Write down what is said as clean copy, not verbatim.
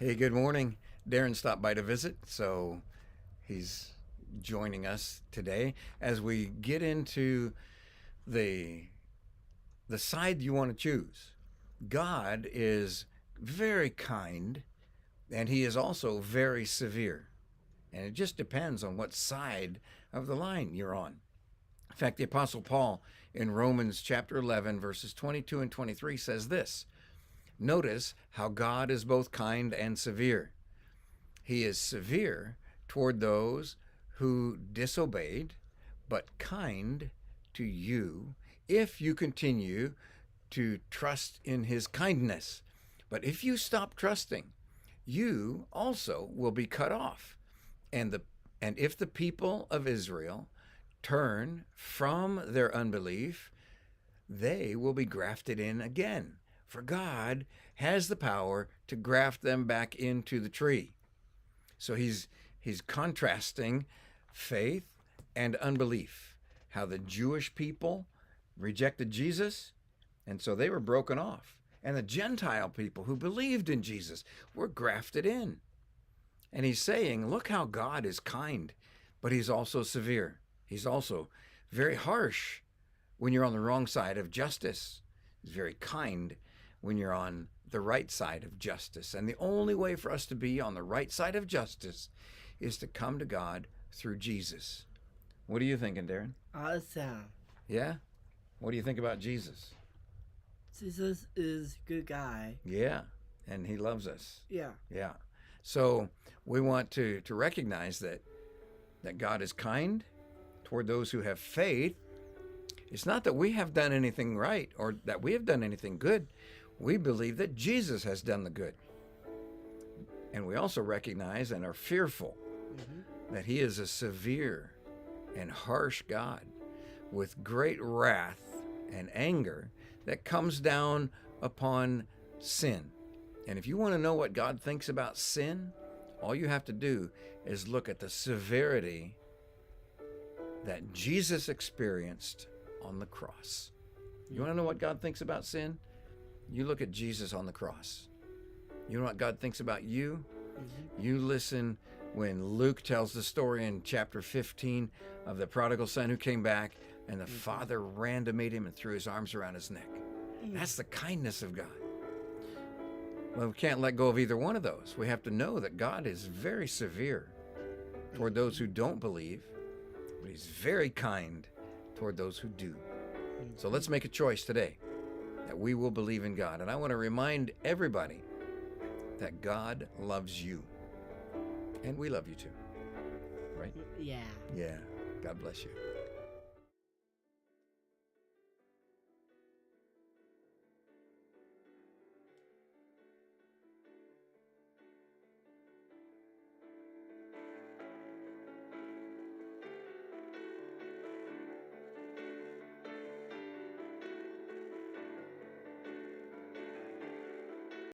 Hey, good morning. Darren stopped by to visit, so he's joining us today as we get into the the side you want to choose. God is very kind and he is also very severe. And it just depends on what side of the line you're on. In fact, the apostle Paul in Romans chapter 11 verses 22 and 23 says this. Notice how God is both kind and severe. He is severe toward those who disobeyed, but kind to you if you continue to trust in his kindness. But if you stop trusting, you also will be cut off. And if the people of Israel turn from their unbelief, they will be grafted in again. For God has the power to graft them back into the tree. So he's contrasting faith and unbelief. How the Jewish people rejected Jesus, and so they were broken off. And the Gentile people who believed in Jesus were grafted in. And he's saying, look how God is kind, but he's also severe. He's also very harsh when you're on the wrong side of justice. He's very kind when you're on the right side of justice. And the only way for us to be on the right side of justice is to come to God through Jesus. What are you thinking, Darren? Awesome. Yeah? What do you think about Jesus? Jesus is a good guy. Yeah, and he loves us. Yeah. Yeah. So we want to recognize that God is kind toward those who have faith. It's not that we have done anything right or that we have done anything good. We believe that Jesus has done the good. And we also recognize and are fearful that he is a severe and harsh God with great wrath and anger that comes down upon sin. And if you want to know what God thinks about sin, all you have to do is look at the severity that Jesus experienced on the cross. You want to know what God thinks about sin? You look at Jesus on the cross. You know what God thinks about you? You listen when Luke tells the story in chapter 15 of the prodigal son who came back and the father ran to meet him and threw his arms around his neck. That's the kindness of God. Well, we can't let go of either one of those. We have to know that God is very severe toward those who don't believe, but he's very kind toward those who do. So let's make a choice today that we will believe in God. And I want to remind everybody that God loves you. And we love you too. Right? Yeah. Yeah. God bless you.